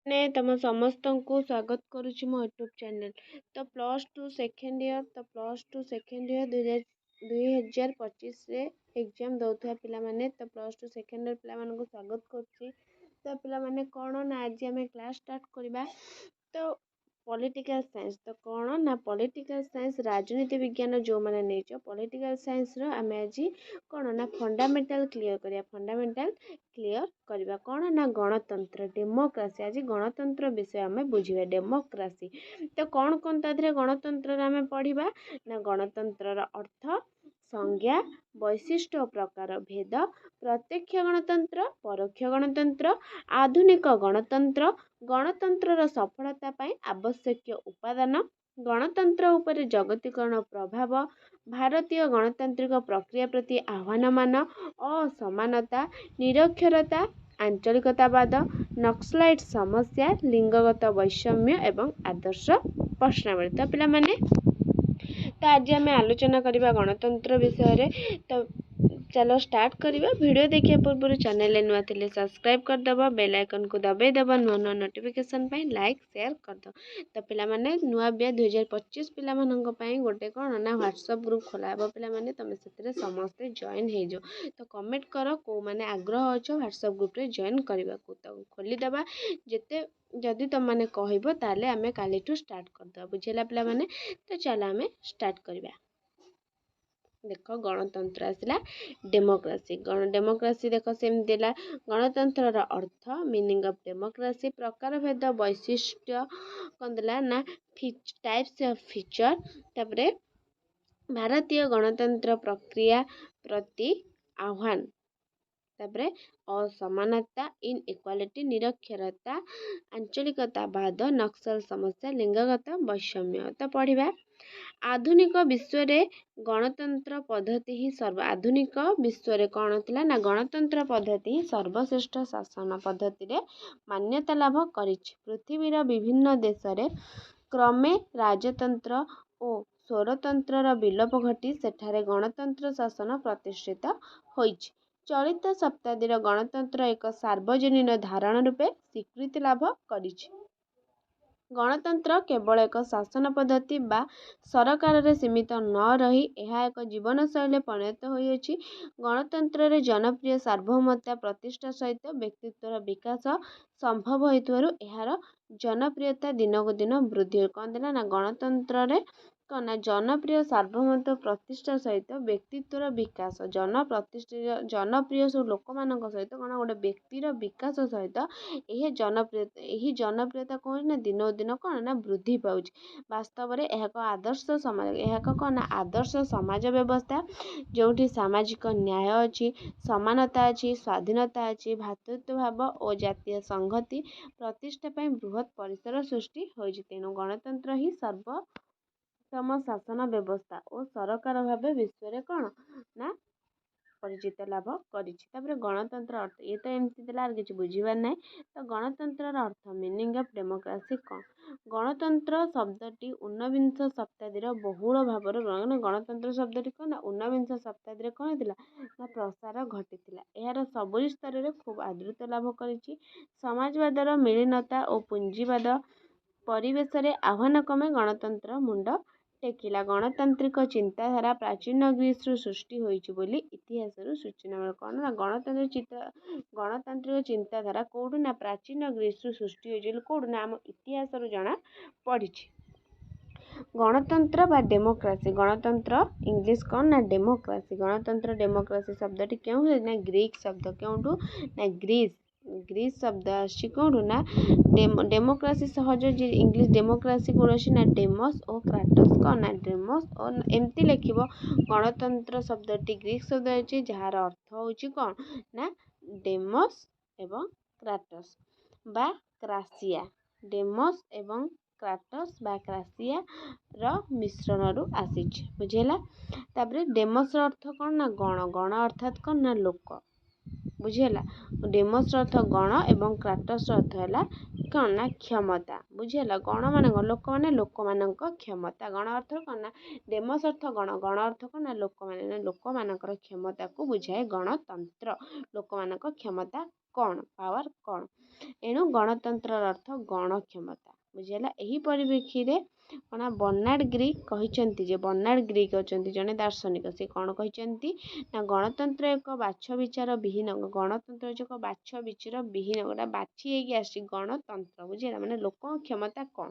ने तम समस्त को स्वागत करुच्ची मो यूट्यूब चैनल। तो +2 सेकेंड ईयर दुई हजार 25 रे एग्जाम दौथुवा पिला माने तो +2 सेकेंड ईयर पिला माने को स्वागत करुच्ची। तो पिला माने कौन ना आज आम क्लास स्टार्ट करवा। तो पॉलिटिकल साइंस तो कौन ना पॉलिटिकल साइंस राजनीति विज्ञान जो मैंने नहीं पॉलिटिकल साइंस रो आम आज कौन ना फंडामेंटल क्लियर करवा कौन ना गणतंत्र डेमोक्रेसी आज गणतंत्र विषय आम बुझा डेमोक्रेसी। तो कौन कौन तादरे गणतंत्र आम पढ़ा ना गणतंत्र अर्थ संज्ञा वैशिष्ट्य प्रकार भेद प्रत्यक्ष गणतंत्र परोक्ष गणतंत्र आधुनिक गणतंत्र गणतंत्र सफलता पाई आवश्यक उपादान गणतंत्र उपरे जगतीकरण प्रभाव भारतीय गणतांत्रिक प्रक्रिया प्रति आह्वान मान असमानता निरक्षरता आंचलिकतावाद नक्सलाइट समस्या लिंगगत वैषम्य एवं आदर्श प्रश्नावली। तो पिला माने तो आज आम आलोचना करवा गणतंत्र विषय। तो चलो स्टार्ट करवा। वीडियो देखिए पूर्व चैनल नुआ थे सब्सक्राइब करदेव बेल आइकन को दबाईदेव नुआ नुआ नोटिफिकेशन लाइक शेयर करदो। तो पिला माने नुआ बिया 2025 पिला गोटे कौन ना व्हाट्सएप ग्रुप खोला पिला माने तुम से समस्ते जॉइन हो जाओ। तो कमेंट कर को माने आग्रह अच्छे व्हाट्सएप ग्रुप रे जॉइन करने को। तो खोलीदेवा जिते जदि तुम मैंने कहब ताले आम काली स्टार्ट करदे बुझेगा पिला माने। तो चलो आम स्टार्ट करवा। देख गणतंत्र आसला डेमोक्रेसी डेमोक्रेसी देख सेमती गणतंत्र अर्थ मीनिंग ऑफ डेमोक्रेसी प्रकार भेद वैशिष्ट्य कौन देला ना टाइप्स ऑफ फीचर तापरे भारतीय गणतंत्र प्रक्रिया प्रति आह्वान तापरे असमानता इन इक्वालिटी निरक्षरता आंचलिकतावाद नक्सल समस्या लिंगगत वैषम्य। तो पढ़ा आधुनिक विश्व रे गणतंत्र पद्धति ही आधुनिक विश्व रे कौन थिला ना गणतंत्र पद्धति ही सर्वश्रेष्ठ शासन पद्धति रे मान्यता लाभ करिछि। पृथ्वीर विभिन्न देश रे क्रमे राजतंत्र और स्वरतंत्र विलोप घटी सेठारे गणतंत्र शासन प्रतिष्ठित होइछि। चलित शताब्दीर गणतंत्र एक सार्वजनीन धारणा रूपे स्वीकृति लाभ करिछि। गणतंत्र केवल एक शासन पद्धति बा सरकार रे सीमित न रही यह एक जीवन शैली परिणत होइछि। गणतंत्र रे जनप्रिय सार्वभौमता प्रतिष्ठा सहित व्यक्तित्वर विकास संभव होइतबारु एहार जनप्रियता दिन को दिन वृद्धि कौन देला ना गणतंत्र रे कौन ना जनप्रिय सार्वभौमत्व प्रतिष्ठा सहित व्यक्तित्वर विकास जनप्रिय सब लोक मान सहित कौन गोटे व्यक्तिर विकास सहित यही जनप्रियता कौन ना दिन दिन कौन ना वृद्धि पाउछि। वास्तव में यह आदर्श समाज यह कौन ना आदर्श समाज व्यवस्था जोठी सामाजिक न्याय अच्छी समानता अच्छी स्वाधीनता अच्छी भातृत्व भाव और जातीय संहति प्रतिष्ठा पाई बृहत परिसर सृष्टि होइछि। तेणु गणतंत्र ही सर्वोत्तम शासन व्यवस्था और सरकार भाव विश्व रे कौन ना परिचित लाभ करिछि। गणतंत्र अर्थ ये तो एमती देला किसी बुझीबार ना। तो गणतंत्र अर्थ मीनिंग ऑफ डेमोक्रेसी कौन गणतंत्र शब्दटी 19 शताब्दी बहुल भाव गणतंत्र शब्दटी कौन ना 19 शताब्दी कौन थी ना प्रसार घटी यार सबुज स्तर में खूब आदृत लाभ करिछि। समाजवादर मिलीनता और पुंजीवाद परिवेश रे आह्वान क्रमे गणतंत्र मुंड टेकिला। गणतांत्रिक चिंताधारा प्राचीन ग्रीस रु सृष्टि होइछि बोली इतिहास सूचना मिले कौन ना गणतांत्रिक चिंताधारा कौटू ना प्राचीन ग्रीस रु सृष्टि होइछि कौटू ना आम इतिहास जଣା पड़िछि। गणतंत्र बा डेमोक्रेसी गणतंत्र इंग्लिश कौन ना डेमोक्रेसी गणतंत्र डेमोक्रेसी शब्दटी क्यों ना ग्रीक शब्द क्योंठू ना ग्रीस शब्द आछि कौटू ना डेमोक्रेसी सहज इंग्लिश डेमोक्रेसी कौन अच्छी ना डेमस और क्राटस कौन ना डेमस और एमती लिखिब। गणतंत्र शब्दटी ग्रीक शब्द अच्छी जार अर्थ होछि कौन ना डेमस एवं क्राटस बा क्रासिया डेमस एवं क्राटस बा क्रासिया र मिश्रण रु आसीछि बुझेला। तापरे डेमस अर्थ कौन ना गण गण अर्थात कौन ना लोक ବୁଝିହେଲା। ଡେମୋସ୍ ର ଅର୍ଥ ଗଣ ଏବଂ କ୍ରାଟସ୍ ର ଅର୍ଥ ହେଲା କ'ଣ ନା କ୍ଷମତା। ବୁଝିହେଲା। ଗଣ ମାନେ କ'ଣ? ଲୋକମାନେ, ଲୋକମାନଙ୍କ କ୍ଷମତା। ଗଣ ଅର୍ଥ କ'ଣ ନା ଡେମୋସ୍ ଅର୍ଥ ଗଣ, ଗଣ ଅର୍ଥ କ'ଣ ନା ଲୋକମାନେ, ଲୋକମାନଙ୍କର କ୍ଷମତାକୁ ବୁଝାଏ ଗଣତନ୍ତ୍ର। ଲୋକମାନଙ୍କ କ୍ଷମତା କ'ଣ? ପାୱାର କ'ଣ? ଏଣୁ ଗଣତନ୍ତ୍ରର ଅର୍ଥ ଗଣ କ୍ଷମତା। ବୁଝିହେଲା। ଏହି ପରିପ୍ରେକ୍ଷୀରେ କ'ଣ ବର୍ନାର୍ଡ ଗ୍ରୀକ୍ କହିଛନ୍ତି ଯେ ବର୍ନାର୍ଡ ଗ୍ରୀକ୍ ଅଛନ୍ତି ଜଣେ ଦାର୍ଶନିକ। ସେ କ'ଣ କହିଛନ୍ତି ନା ଗଣତନ୍ତ୍ର ଏକ ବାଛ ବିଚାର ବିହୀନ, ଗଣତନ୍ତ୍ର ହେଉଛି ଏକ ବାଛ ବିଚାର ବିହୀନ, ଗୋଟେ ବାଛି ହେଇକି ଆସିଛି ଗଣତନ୍ତ୍ର। ବୁଝିହେଲା। ମାନେ ଲୋକଙ୍କ କ୍ଷମତା କ'ଣ?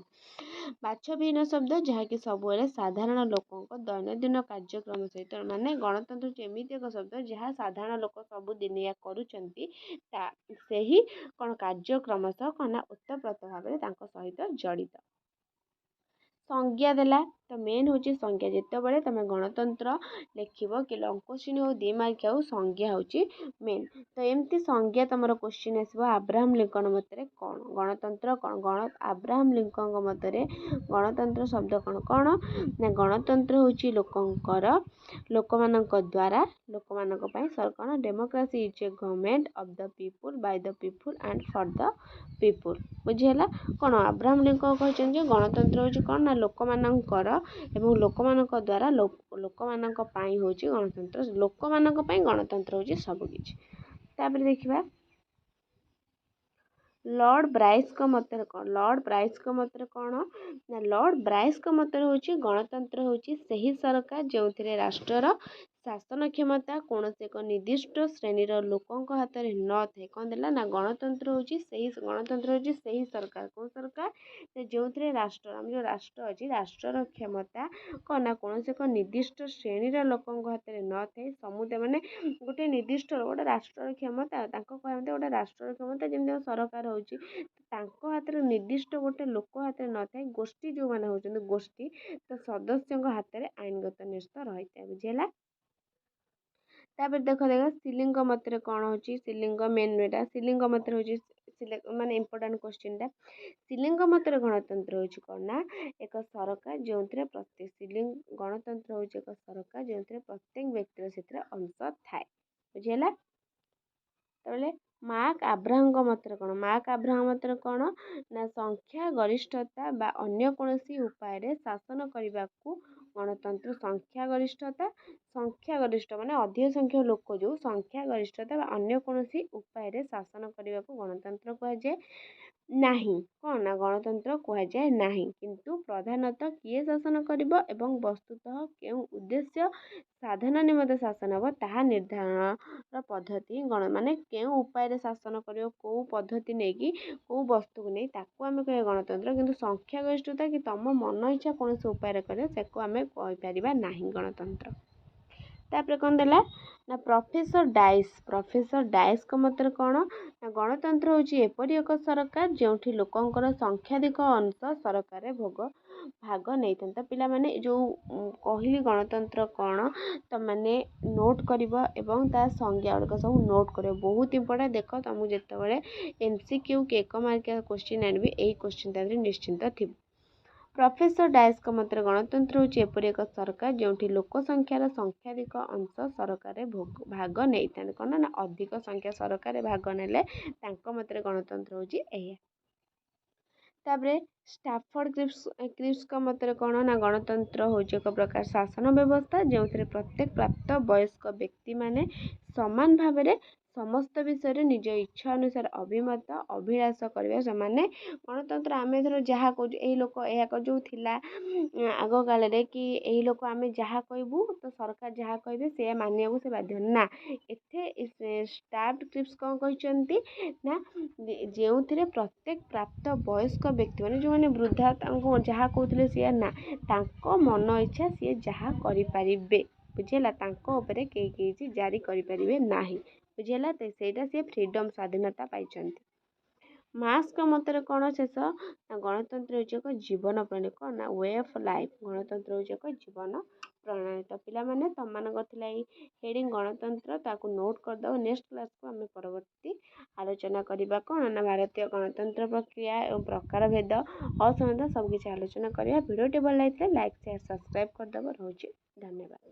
ବାଛ ବିହୀନ ଶବ୍ଦ ଯାହାକି ସବୁବେଳେ ସାଧାରଣ ଲୋକଙ୍କ ଦୈନନ୍ଦିନ କାର୍ଯ୍ୟକ୍ରମ ସହିତ, ମାନେ ଗଣତନ୍ତ୍ର ହେଉଛି ଏମିତି ଏକ ଶବ୍ଦ ଯାହା ସାଧାରଣ ଲୋକ ସବୁଦିନିଆ କରୁଛନ୍ତି ସେହି କ'ଣ କାର୍ଯ୍ୟକ୍ରମ ସହ କ'ଣ ନା ଓତପ୍ରୋତ ଭାବରେ ତାଙ୍କ ସହିତ ଜଡ଼ିତ। ସଂଜ୍ଞା ଦେଲା ତ ମେନ୍ ହେଉଛି ସଂଜ୍ଞା। ଯେତେବେଳେ ତମେ ଗଣତନ୍ତ୍ର ଲେଖିବ କି ଲଙ୍ଗ କୋଶ୍ଚିନ୍ ହଉ 2 ମାର୍କିଆ ହଉ, ସଂଜ୍ଞା ହେଉଛି ମେନ୍। ତ ଏମିତି ସଂଜ୍ଞା ତମର କୋଶ୍ଚିନ୍ ଆସିବ ଆବ୍ରାହମ ଲିଙ୍କନ ମତରେ କ'ଣ? ଗଣତନ୍ତ୍ର କ'ଣ? ଆବ୍ରାହମ ଲିଙ୍କନଙ୍କ ମତରେ ଗଣତନ୍ତ୍ର ଶବ୍ଦ କ'ଣ ନା ଗଣତନ୍ତ୍ର ହେଉଛି ଲୋକମାନଙ୍କ ଦ୍ୱାରା ଲୋକମାନଙ୍କ ପାଇଁ କ'ଣ? Democracy is a government of the people by the people and for the people. ବୁଝିହେଲା। କ'ଣ ଆବ୍ରାହମ ଲିଙ୍କନ କହିଛନ୍ତି ଯେ ଗଣତନ୍ତ୍ର ହେଉଛି କ'ଣ ନା ଲୋକମାନଙ୍କର ଏବଂ ଲୋକମାନଙ୍କ ଦ୍ୱାରା ଲୋକମାନଙ୍କ ପାଇଁ ହେଉଛି ଗଣତନ୍ତ୍ର। ଲୋକମାନଙ୍କ ପାଇଁ ଗଣତନ୍ତ୍ର ହେଉଛି ସବୁକିଛି। ତାପରେ ଦେଖିବା ଲର୍ଡ ବ୍ରାଇସ୍ଙ୍କ ମତରେ କ'ଣ? ଲର୍ଡ ବ୍ରାଇସ୍ଙ୍କ ମତରେ କ'ଣ ନା ଲର୍ଡ ବ୍ରାଇସ୍ଙ୍କ ମତରେ ହେଉଛି ଗଣତନ୍ତ୍ର ହେଉଛି ସେହି ସରକାର ଯେଉଁଥିରେ ରାଷ୍ଟ୍ରର ଶାସନ କ୍ଷମତା କୌଣସି ଏକ ନିର୍ଦ୍ଦିଷ୍ଟ ଶ୍ରେଣୀର ଲୋକଙ୍କ ହାତରେ ନଥାଏ। କ'ଣ ଦେଲା ନା ଗଣତନ୍ତ୍ର ହେଉଛି ସେହି ସରକାର। କେଉଁ ସରକାର? ଯେଉଁଥିରେ ରାଷ୍ଟ୍ର, ଆମ ଯେଉଁ ରାଷ୍ଟ୍ର ଅଛି, ରାଷ୍ଟ୍ରର କ୍ଷମତା କ'ଣ ନା କୌଣସି ଏକ ନିର୍ଦ୍ଦିଷ୍ଟ ଶ୍ରେଣୀର ଲୋକଙ୍କ ହାତରେ ନଥାଏ। ସମୁଦାୟ ମାନେ ଗୋଟେ ନିର୍ଦ୍ଦିଷ୍ଟ ଗୋଟେ ରାଷ୍ଟ୍ରର କ୍ଷମତା, ତାଙ୍କ କହିବା ମତେ ଗୋଟେ ରାଷ୍ଟ୍ରର କ୍ଷମତା ଯେମିତି ସରକାର ହେଉଛି, ତାଙ୍କ ହାତରେ ନିର୍ଦ୍ଦିଷ୍ଟ ଗୋଟେ ଲୋକ ହାତରେ ନଥାଏ। ଗୋଷ୍ଠୀ ଯେଉଁମାନେ ହେଉଛନ୍ତି ଗୋଷ୍ଠୀ, ତ ସଦସ୍ୟଙ୍କ ହାତରେ ଆଇନଗତ ନ୍ୟସ୍ତ ରହିଥାଏ। ବୁଝିହେଲା। ତାପରେ ଦେଖ ସିଲିଙ୍କ ମତରେ କ'ଣ ହେଉଛି? ସିଲିଙ୍କ ମେନ୍ ଏଟା ସିଲିଙ୍କ ମତରେ ହେଉଛି ମାନେ ଇମ୍ପୋର୍ଟାଣ୍ଟ କୋଶ୍ଚିନ୍ଟା। ସିଲିଙ୍କ ମତରେ ଗଣତନ୍ତ୍ର ହେଉଛି କ'ଣ ନା ଏକ ସରକାର ଯେଉଁଥିରେ ଗଣତନ୍ତ୍ର ହେଉଛି ଏକ ସରକାର ଯେଉଁଥିରେ ପ୍ରତ୍ୟେକ ବ୍ୟକ୍ତିର ସେଥିରେ ଅଂଶ ଥାଏ। ବୁଝିହେଲା। ତାହେଲେ ମାର୍କ ଆବ୍ରାହମଙ୍କ ମତରେ କ'ଣ? ମାର୍କ ଆବ୍ରାହମ ମତରେ କ'ଣ ନା ସଂଖ୍ୟା ଗରିଷ୍ଠତା ବା ଅନ୍ୟ କୌଣସି ଉପାୟରେ ଶାସନ କରିବାକୁ ଗଣତନ୍ତ୍ର ସଂଖ୍ୟାଗରିଷ୍ଠ ମାନେ ଅଧିକ ସଂଖ୍ୟକ ଲୋକ ଯେଉଁ ସଂଖ୍ୟାଗରିଷ୍ଠତା ବା ଅନ୍ୟ କୌଣସି ଉପାୟରେ ଶାସନ କରିବାକୁ ଗଣତନ୍ତ୍ର କୁହାଯାଏ ନାହିଁ। କ'ଣ ନା ଗଣତନ୍ତ୍ର କୁହାଯାଏ ନାହିଁ। କିନ୍ତୁ ପ୍ରଧାନତଃ କିଏ ଶାସନ କରିବ ଏବଂ ବସ୍ତୁତଃ କେଉଁ ଉଦ୍ଦେଶ୍ୟ ସାଧନ ନିମନ୍ତେ ଶାସନ ହେବ ତାହା ନିର୍ଦ୍ଧାରଣର ପଦ୍ଧତି ମାନେ କେଉଁ ଉପାୟରେ ଶାସନ କରିବ, କେଉଁ ପଦ୍ଧତି ନେଇକି, କେଉଁ ବସ୍ତୁକୁ ନେଇ, ତାକୁ ଆମେ କହିବା ଗଣତନ୍ତ୍ର। କିନ୍ତୁ ସଂଖ୍ୟାଗରିଷ୍ଠତା କି ତମ ମନ ଇଚ୍ଛା କୌଣସି ଉପାୟରେ କରିବ ତାକୁ ଆମେ କହିପାରିବା ନାହିଁ ଗଣତନ୍ତ୍ର। ତାପରେ କ'ଣ ଦେଲା ନା ପ୍ରଫେସର ଡାଇସ୍ଙ୍କ ମତରେ କ'ଣ ନା ଗଣତନ୍ତ୍ର ହେଉଛି ଏପରି ଏକ ସରକାର ଯେଉଁଠି ଲୋକଙ୍କର ସଂଖ୍ୟାଧିକ ଅଂଶ ସରକାରରେ ଭାଗ ନେଇଥାନ୍ତି। ତ ପିଲାମାନେ ଯେଉଁ କହିଲି ଗଣତନ୍ତ୍ର କ'ଣ ତମାନେ ନୋଟ୍ କରିବ ଏବଂ ତା ସଂଜ୍ଞା ଗୁଡ଼ିକ ସବୁ ନୋଟ୍ କରିବ। ବହୁତ ଇମ୍ପୋର୍ଟାଣ୍ଟ। ଦେଖ ତମକୁ ଯେତେବେଳେ MCQ କି 1 ମାର୍କିଆ କୋଶ୍ଚିନ୍ ଆଣିବି ଏଇ କୋଶ୍ଚିନ୍ ତା ଦେହରେ ନିଶ୍ଚିନ୍ତ ଥିବ। ପ୍ରଫେସର ଡାଇସ୍ଙ୍କ ମତରେ ଗଣତନ୍ତ୍ର ହେଉଛି ଏପରି ଏକ ସରକାର ଯେଉଁଠି ଲୋକ ସଂଖ୍ୟାର ସଂଖ୍ୟାଧିକ ଅଂଶ ସରକାରରେ ଭାଗ ନେଇଥାନ୍ତି। କ'ଣ ନା ଅଧିକ ସଂଖ୍ୟା ସରକାରରେ ଭାଗ ନେଲେ ତାଙ୍କ ମତରେ ଗଣତନ୍ତ୍ର ହେଉଛି ଏହା। ତାପରେ ଷ୍ଟାଫୋର୍ଡ କ୍ରିପ୍ସଙ୍କ ମତରେ କ'ଣ ନା ଗଣତନ୍ତ୍ର ହେଉଛି ଏକ ପ୍ରକାର ଶାସନ ବ୍ୟବସ୍ଥା ଯେଉଁଥିରେ ପ୍ରତ୍ୟେକ ପ୍ରାପ୍ତ ବୟସ୍କ ବ୍ୟକ୍ତିମାନେ ସମାନ ଭାବରେ ସମସ୍ତ ବିଷୟରେ ନିଜ ଇଚ୍ଛା ଅନୁସାରେ ଅଭିଳାଷ କରିବା ସେମାନେ ଗଣତନ୍ତ୍ର। ଆମେ ଧର ଯାହା କହୁଛୁ ଏଇ ଲୋକ ଏହା ଯେଉଁ ଥିଲା ଆଗ କାଳରେ କି ଏଇ ଲୋକ ଆମେ ଯାହା କହିବୁ ତ ସରକାର ଯାହା କହିବେ ସେ ମାନିବାକୁ ସେ ବାଧ୍ୟ ନା। ଏଥିରେ ଷ୍ଟାଫୋର୍ଡ କ୍ରିପ୍ସ କ'ଣ କହିଛନ୍ତି ନା ଯେଉଁଥିରେ ପ୍ରତ୍ୟେକ ପ୍ରାପ୍ତ ବୟସ୍କ ବ୍ୟକ୍ତି ମାନେ ଯେଉଁମାନେ ବୃଦ୍ଧା ତାଙ୍କୁ ଯାହା କହୁଥିଲେ ସିଏ ନା ତାଙ୍କ ମନ ଇଚ୍ଛା ସିଏ ଯାହା କରିପାରିବେ। ବୁଝିହେଲା। ତାଙ୍କ ଉପରେ କେହି କିଛି ଜାରି କରିପାରିବେ ନାହିଁ। ବୁଝିହେଲା। ତ ସେଇଟା ସିଏ ଫ୍ରିଡମ୍ ସ୍ୱାଧୀନତା ପାଇଛନ୍ତି। ମାର୍କ୍ସଙ୍କ ମତରେ କ'ଣ ଶେଷ ନା ଗଣତନ୍ତ୍ର ହେଉଛି ଏକ ଜୀବନ ପ୍ରଣାଳୀ। କ'ଣ ନା ୱେ ଅଫ୍ ଲାଇଫ୍। ଗଣତନ୍ତ୍ର ହେଉଛି ଏକ ଜୀବନ ପ୍ରଣାଳୀ। ତ ପିଲାମାନେ ତମମାନଙ୍କର ଥିଲା ଏଇ ହେଡ଼ିଂ ଗଣତନ୍ତ୍ର, ତାକୁ ନୋଟ୍ କରିଦେବ। ନେକ୍ସଟ କ୍ଲାସ୍କୁ ଆମେ ପରବର୍ତ୍ତୀ ଆଲୋଚନା କରିବା କ'ଣ ନା ଭାରତୀୟ ଗଣତନ୍ତ୍ର ପ୍ରକ୍ରିୟା ଏବଂ ପ୍ରକାରଭେଦ ଅସମାନତା ସବୁକିଛି ଆଲୋଚନା କରିବା। ଭିଡ଼ିଓଟି ଭଲ ଲାଗିଥିଲେ ଲାଇକ୍ ସେୟାର ସବସ୍କ୍ରାଇବ୍ କରିଦେବ। ରହୁଛି। ଧନ୍ୟବାଦ।